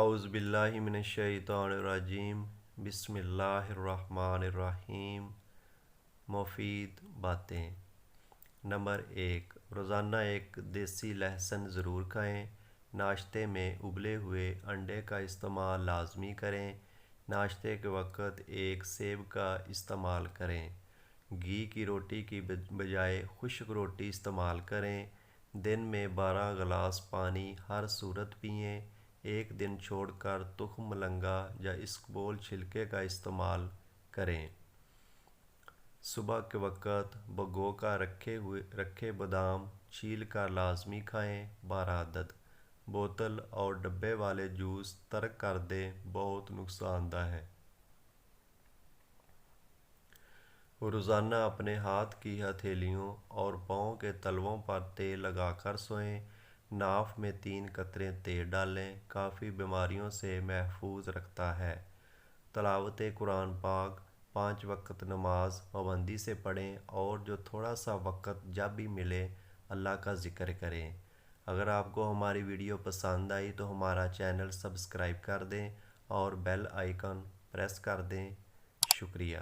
اعوذ باللہ من الشیطان الرجیم، بسم اللہ الرحمن الرحیم۔ مفید باتیں۔ نمبر 1، روزانہ ایک دیسی لہسن ضرور کھائیں۔ ناشتے میں ابلے ہوئے انڈے کا استعمال لازمی کریں۔ ناشتے کے وقت ایک سیب کا استعمال کریں۔ گھی کی روٹی کی بجائے خشک روٹی استعمال کریں۔ دن میں 12 گلاس پانی ہر صورت پئیں۔ ایک دن چھوڑ کر تخم ملنگا یا اسکبول چھلکے کا استعمال کریں۔ صبح کے وقت بھگو کر رکھے بادام چھیل کر لازمی کھائیں، 12 عدد۔ بوتل اور ڈبے والے جوس ترک کر دیں، بہت نقصان دہ ہے۔ روزانہ اپنے ہاتھ کی ہتھیلیوں اور پاؤں کے تلووں پر تیل لگا کر سوئیں۔ ناف میں 3 قطرے تیل ڈالیں، کافی بیماریوں سے محفوظ رکھتا ہے۔ تلاوت قرآن پاک 5 وقت نماز پابندی سے پڑھیں اور جو تھوڑا سا وقت جب بھی ملے اللہ کا ذکر کریں۔ اگر آپ کو ہماری ویڈیو پسند آئی تو ہمارا چینل سبسکرائب کر دیں اور بیل آئیکن پریس کر دیں۔ شکریہ۔